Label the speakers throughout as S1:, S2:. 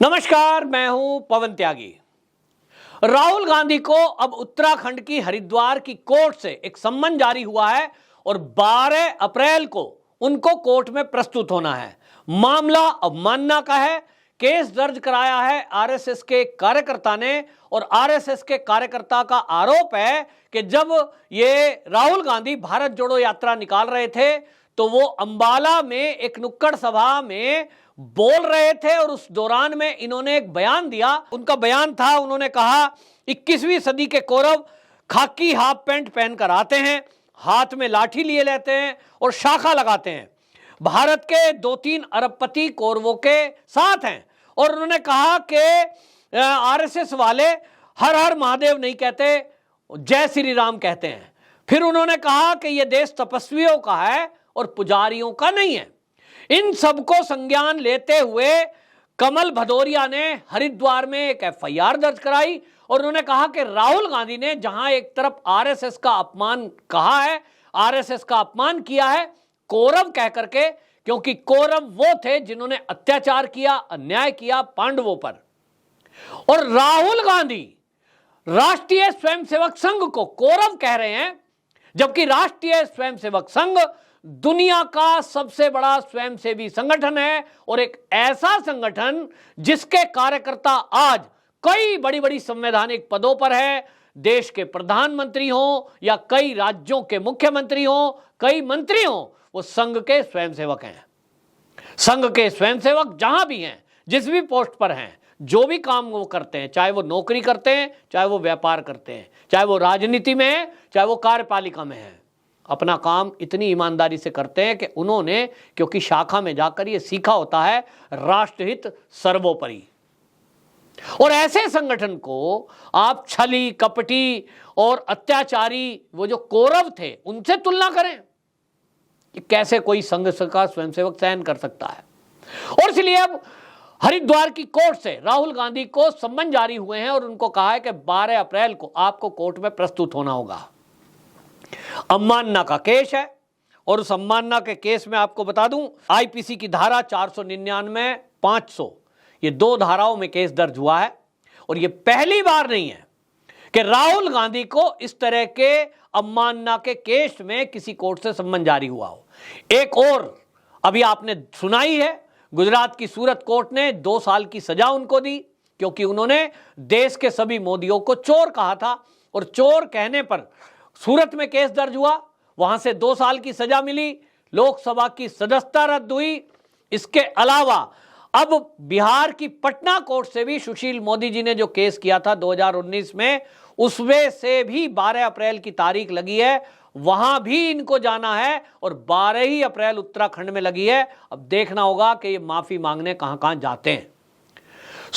S1: नमस्कार, मैं हूं पवन त्यागी। राहुल गांधी को अब उत्तराखंड की हरिद्वार की कोर्ट से एक सम्मन जारी हुआ है और 12 अप्रैल को उनको कोर्ट में प्रस्तुत होना है। मामला अवमानना का है। केस दर्ज कराया है आरएसएस के कार्यकर्ता ने और आरएसएस के कार्यकर्ता का आरोप है कि जब ये राहुल गांधी भारत जोड़ो यात्रा निकाल रहे थे तो वो अंबाला में एक नुक्कड़ सभा में बोल रहे थे और उस दौरान में इन्होंने एक बयान दिया। उनका बयान था, उन्होंने कहा 21वीं सदी के कौरव खाकी हाफ पैंट पहनकर आते हैं, हाथ में लाठी लिए लेते हैं और शाखा लगाते हैं। भारत के 2-3 अरबपति कौरवों के साथ हैं। और उन्होंने कहा कि आरएसएस वाले हर हर महादेव नहीं कहते, जय श्री राम कहते हैं। फिर उन्होंने कहा कि यह देश तपस्वियों का है और पुजारियों का नहीं है। इन सबको संज्ञान लेते हुए कमल भदौरिया ने हरिद्वार में एक एफआईआर दर्ज कराई और उन्होंने कहा कि राहुल गांधी ने जहां एक तरफ आरएसएस का अपमान कहा है, आरएसएस का अपमान किया है कौरव कह करके, क्योंकि कौरव वो थे जिन्होंने अत्याचार किया, अन्याय किया पांडवों पर। और राहुल गांधी राष्ट्रीय स्वयंसेवक संघ को कौरव कह रहे हैं, जबकि राष्ट्रीय स्वयंसेवक संघ दुनिया का सबसे बड़ा स्वयंसेवी संगठन है और एक ऐसा संगठन जिसके कार्यकर्ता आज कई बड़ी बड़ी संवैधानिक पदों पर है। देश के प्रधानमंत्री हो या कई राज्यों के मुख्यमंत्री हो, कई मंत्री हो, वो संघ के स्वयंसेवक हैं। संघ के स्वयंसेवक जहां भी हैं, जिस भी पोस्ट पर हैं, जो भी काम वो करते हैं, चाहे वो नौकरी करते हैं, चाहे वो व्यापार करते हैं, चाहे वो राजनीति में है, चाहे वो कार्यपालिका में है, अपना काम इतनी ईमानदारी से करते हैं कि उन्होंने, क्योंकि शाखा में जाकर ये सीखा होता है राष्ट्रहित सर्वोपरि। और ऐसे संगठन को आप छली कपटी और अत्याचारी वो जो कौरव थे उनसे तुलना करें कि कैसे कोई संघ का स्वयंसेवक सहन कर सकता है। और इसलिए अब हरिद्वार की कोर्ट से राहुल गांधी को सम्मन जारी हुए हैं और उनको कहा है कि 12 अप्रैल को आपको कोर्ट में प्रस्तुत होना होगा। अवमानना का केस है और उस अवमानना के केस में आपको बता दूं, आईपीसी की धारा 499, 500, ये 2 धाराओं में केस दर्ज हुआ है। और ये पहली बार नहीं है कि राहुल गांधी को इस तरह के अवमानना के केस में किसी कोर्ट से सम्मन जारी हुआ हो। एक और अभी आपने सुनाई है, गुजरात की सूरत कोर्ट ने 2 साल की सजा उनको दी, क्योंकि उन्होंने देश के सभी मोदियों को चोर कहा था और चोर कहने पर सूरत में केस दर्ज हुआ, वहां से 2 साल की सजा मिली, लोकसभा की सदस्यता रद्द हुई। इसके अलावा अब बिहार की पटना कोर्ट से भी सुशील मोदी जी ने जो केस किया था 2019 में, उसमें से भी 12 अप्रैल की तारीख लगी है, वहां भी इनको जाना है और 12 ही अप्रैल उत्तराखंड में लगी है। अब देखना होगा कि ये माफी मांगने कहां कहां जाते हैं।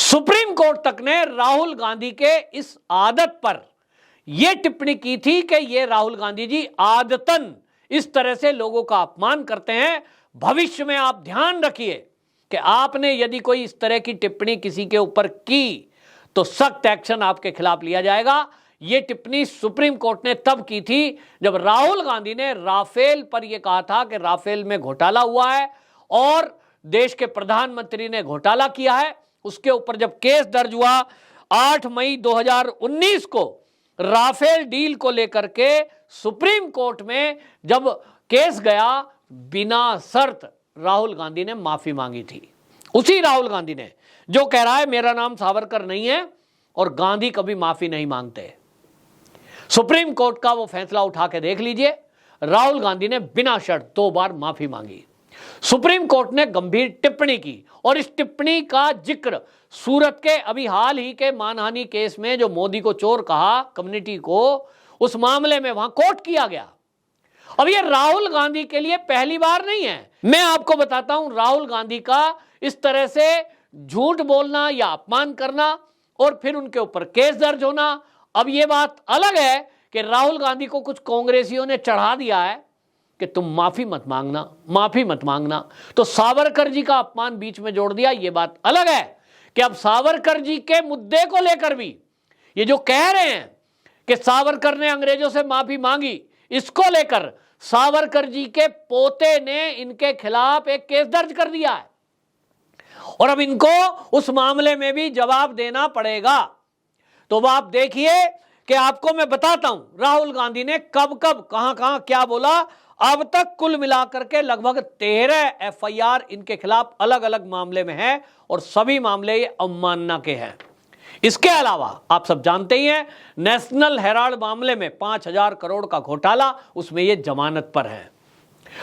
S1: सुप्रीम कोर्ट तक ने राहुल गांधी के इस आदत पर यह टिप्पणी की थी कि ये राहुल गांधी जी आदतन इस तरह से लोगों का अपमान करते हैं। भविष्य में आप ध्यान रखिए कि आपने यदि कोई इस तरह की टिप्पणी किसी के ऊपर की तो सख्त एक्शन आपके खिलाफ लिया जाएगा। यह टिप्पणी सुप्रीम कोर्ट ने तब की थी जब राहुल गांधी ने राफेल पर यह कहा था कि राफेल में घोटाला हुआ है और देश के प्रधानमंत्री ने घोटाला किया है। उसके ऊपर जब केस दर्ज हुआ 8 मई 2019 को, राफेल डील को लेकर के सुप्रीम कोर्ट में जब केस गया, बिना शर्त राहुल गांधी ने माफी मांगी थी। उसी राहुल गांधी ने जो कह रहा है मेरा नाम सावरकर नहीं है और गांधी कभी माफी नहीं मांगते। सुप्रीम कोर्ट का वो फैसला उठा के देख लीजिए, राहुल गांधी ने बिना शर्त 2 बार माफी मांगी। सुप्रीम कोर्ट ने गंभीर टिप्पणी की और इस टिप्पणी का जिक्र सूरत के अभी हाल ही के मानहानि केस में जो मोदी को चोर कहा कम्युनिटी को, उस मामले में वहां कोर्ट किया गया। अब ये राहुल गांधी के लिए पहली बार नहीं है। मैं आपको बताता हूं, राहुल गांधी का इस तरह से झूठ बोलना या अपमान करना और फिर उनके ऊपर केस दर्ज होना। अब ये बात अलग है कि राहुल गांधी को कुछ कांग्रेसियों ने चढ़ा दिया है कि तुम माफी मत मांगना, माफी मत मांगना, तो सावरकर जी का अपमान बीच में जोड़ दिया। ये बात अलग है कि अब सावरकर जी के मुद्दे को लेकर भी ये जो कह रहे हैं कि सावरकर ने अंग्रेजों से माफी मांगी, इसको लेकर सावरकर जी के पोते ने इनके खिलाफ एक केस दर्ज कर दिया है। और अब इनको उस मामले में भी जवाब देना पड़ेगा। तो अब आप देखिए कि आपको मैं बताता हूं राहुल गांधी ने कब कब कहां कहां क्या बोला। अब तक कुल मिलाकर के लगभग 13 एफआईआर इनके खिलाफ अलग अलग मामले में है और सभी मामले ये अवमानना के हैं। इसके अलावा आप सब जानते ही हैं नेशनल हेराल्ड मामले में 5,000 करोड़ का घोटाला, उसमें ये जमानत पर है।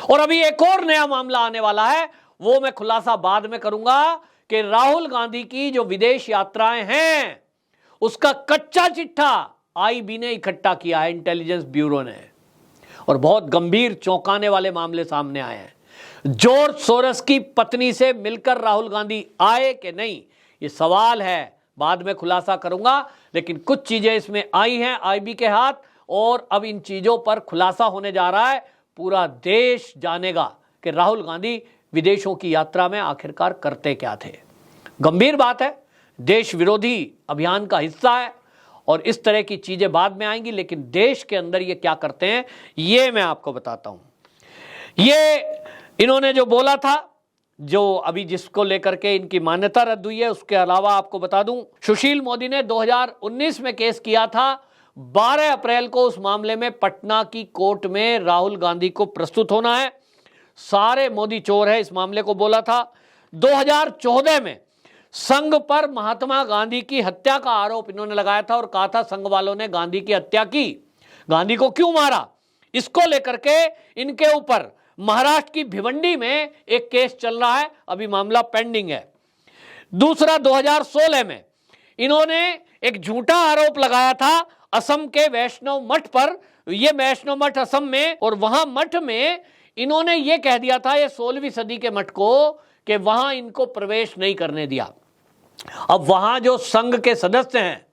S1: और अभी एक और नया मामला आने वाला है, वो मैं खुलासा बाद में करूंगा कि राहुल गांधी की जो विदेश यात्राएं हैं उसका कच्चा चिट्ठा आईबी ने इकट्ठा किया है, इंटेलिजेंस ब्यूरो ने, और बहुत गंभीर चौंकाने वाले मामले सामने आए हैं। जॉर्ज सोरोस की पत्नी से मिलकर राहुल गांधी आए कि नहीं, ये सवाल है, बाद में खुलासा करूंगा। लेकिन कुछ चीजें इसमें आई हैं आईबी के हाथ, और अब इन चीजों पर खुलासा होने जा रहा है। पूरा देश जानेगा कि राहुल गांधी विदेशों की यात्रा में आखिरकार करते क्या थे। गंभीर बात है, देश विरोधी अभियान का हिस्सा है, और इस तरह की चीजें बाद में आएंगी, लेकिन देश के अंदर ये क्या करते हैं ये मैं आपको बताता हूं। ये इन्होंने जो बोला था, जो अभी जिसको लेकर के इनकी मान्यता रद्द हुई है, उसके अलावा आपको बता दूं सुशील मोदी ने 2019 में केस किया था। 12 अप्रैल को उस मामले में पटना की कोर्ट में राहुल गांधी को प्रस्तुत होना है। सारे मोदी चोर है इस मामले को बोला था। 2014 में संघ पर महात्मा गांधी की हत्या का आरोप इन्होंने लगाया था और कहा था संघ वालों ने गांधी की हत्या की, गांधी को क्यों मारा, इसको लेकर के इनके ऊपर महाराष्ट्र की भिवंडी में एक केस चल रहा है, अभी मामला पेंडिंग है। दूसरा 2016 में इन्होंने एक झूठा आरोप लगाया था असम के वैष्णव मठ पर। यह वैष्णव मठ असम में, और वहां मठ में इन्होंने यह कह दिया था, ये 16वीं सदी के मठ को, कि वहां इनको प्रवेश नहीं करने दिया। अब वहां जो संघ के सदस्य हैं,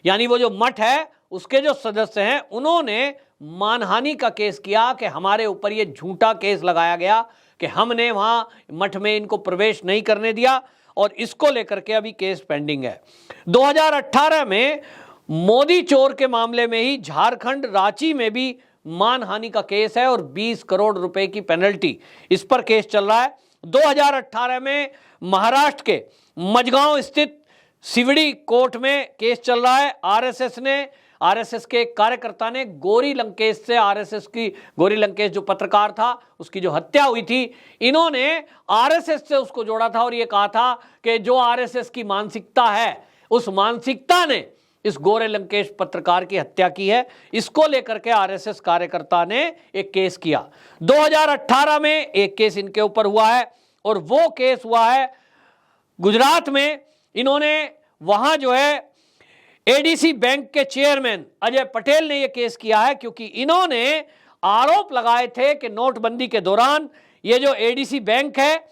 S1: यानी वो जो मठ है उसके जो सदस्य हैं, उन्होंने मानहानि का केस किया कि हमारे ऊपर ये झूठा केस लगाया गया कि हमने वहां मठ में इनको प्रवेश नहीं करने दिया, और इसको लेकर के अभी केस पेंडिंग है। 2018 में मोदी चोर के मामले में ही झारखंड रांची में भी मानहानि का केस है और 20 करोड़ रुपए की पेनल्टी, इस पर केस चल रहा है। 2018 में महाराष्ट्र के मजगांव स्थित सिवड़ी कोर्ट में केस चल रहा है। आरएसएस के एक कार्यकर्ता ने गौरी लंकेश से, आरएसएस की गौरी लंकेश जो पत्रकार था उसकी जो हत्या हुई थी, इन्होंने आरएसएस से उसको जोड़ा था और यह कहा था कि जो आरएसएस की मानसिकता है उस मानसिकता ने इस गौरी लंकेश पत्रकार की हत्या की है। इसको लेकर के आरएसएस कार्यकर्ता ने एक केस किया। 2018 में एक केस इनके ऊपर हुआ है, और वो केस हुआ है गुजरात में। इन्होंने वहां जो है एडीसी बैंक के चेयरमैन अजय पटेल ने यह केस किया है, क्योंकि इन्होंने आरोप लगाए थे कि नोटबंदी के दौरान ये जो एडीसी बैंक है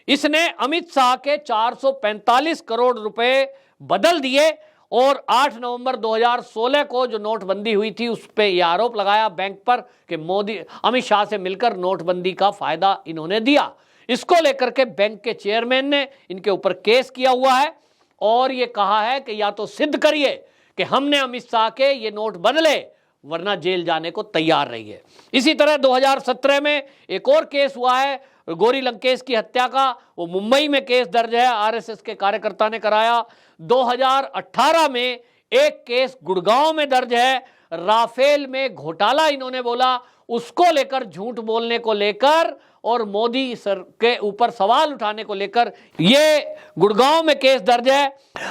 S1: इसने अमित शाह के 445 करोड़ रुपए बदल दिए, और 8 नवंबर 2016 को जो नोटबंदी हुई थी उस पर यह आरोप लगाया बैंक पर कि अमित शाह से मिलकर नोटबंदी का फायदा इन्होंने दिया। इसको लेकर के बैंक के चेयरमैन ने इनके ऊपर केस किया हुआ है, और ये कहा है कि या तो सिद्ध करिए कि हमने अमित शाह के ये नोट बदले, वरना जेल जाने को तैयार रहिए। इसी तरह 2017 में एक और केस हुआ है गौरी लंकेश की हत्या का, वो मुंबई में केस दर्ज है, आरएसएस के कार्यकर्ता ने कराया। 2018 में एक केस गुड़गांव में दर्ज है, राफेल में घोटाला इन्होंने बोला, उसको लेकर झूठ बोलने को लेकर और मोदी सर के ऊपर सवाल उठाने को लेकर ये गुड़गांव में केस दर्ज है।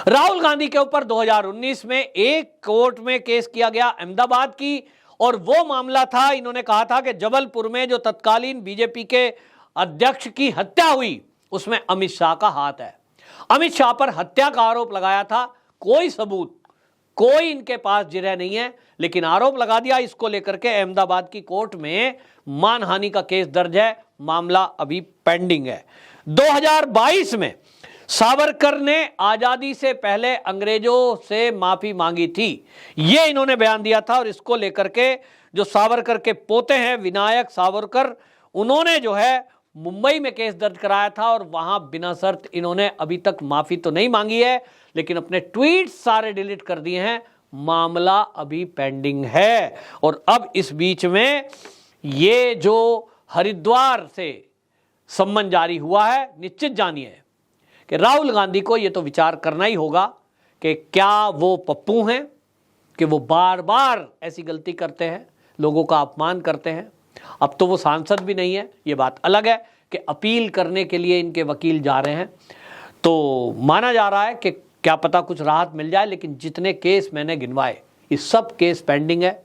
S1: राहुल गांधी के ऊपर 2019 में एक कोर्ट में केस किया गया अहमदाबाद की, और वो मामला था, इन्होंने कहा था कि जबलपुर में जो तत्कालीन बीजेपी के अध्यक्ष की हत्या हुई उसमें अमित शाह का हाथ है। अमित शाह पर हत्या का आरोप लगाया था, कोई सबूत कोई इनके पास जिरह नहीं है, लेकिन आरोप लगा दिया। इसको लेकर के अहमदाबाद की कोर्ट में मानहानि का केस दर्ज है, मामला अभी पेंडिंग है। 2022 में सावरकर ने आजादी से पहले अंग्रेजों से माफी मांगी थी, ये इन्होंने बयान दिया था, और इसको लेकर के जो सावरकर के पोते हैं विनायक सावरकर, उन्होंने जो है मुंबई में केस दर्ज कराया था, और वहां बिना शर्त इन्होंने अभी तक माफी तो नहीं मांगी है, लेकिन अपने ट्वीट सारे डिलीट कर दिए हैं। मामला अभी पेंडिंग है। और अब इस बीच में ये जो हरिद्वार से सम्मन जारी हुआ है, निश्चित जानिए कि राहुल गांधी को ये तो विचार करना ही होगा कि क्या वो पप्पू हैं कि वो बार बार ऐसी गलती करते हैं, लोगों का अपमान करते हैं। अब तो वो सांसद भी नहीं है, ये बात अलग है कि अपील करने के लिए इनके वकील जा रहे हैं, तो माना जा रहा है कि क्या पता कुछ राहत मिल जाए। लेकिन जितने केस मैंने गिनवाए, ये सब केस पेंडिंग है।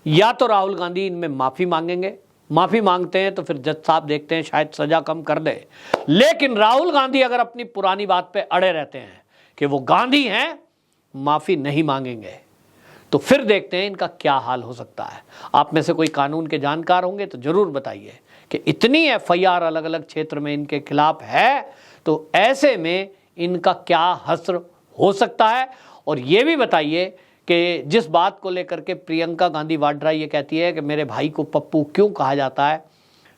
S1: या तो राहुल गांधी इनमें माफ़ी मांगेंगे, माफ़ी मांगते हैं तो फिर जज साहब देखते हैं शायद सज़ा कम कर दे। लेकिन राहुल गांधी अगर अपनी पुरानी बात पे अड़े रहते हैं कि वो गांधी हैं, माफ़ी नहीं मांगेंगे, तो फिर देखते हैं इनका क्या हाल हो सकता है। आप में से कोई कानून के जानकार होंगे तो ज़रूर बताइए कि इतनी एफआईआर अलग अलग क्षेत्र में इनके खिलाफ है, तो ऐसे में इनका क्या हश्र हो सकता है। और ये भी बताइए कि जिस बात को लेकर के प्रियंका गांधी वाड्रा ये कहती है कि मेरे भाई को पप्पू क्यों कहा जाता है,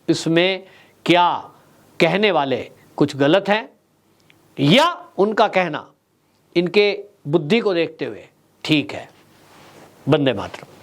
S1: इसमें क्या कहने वाले कुछ गलत हैं या उनका कहना इनके बुद्धि को देखते हुए ठीक है। वंदे मातरम।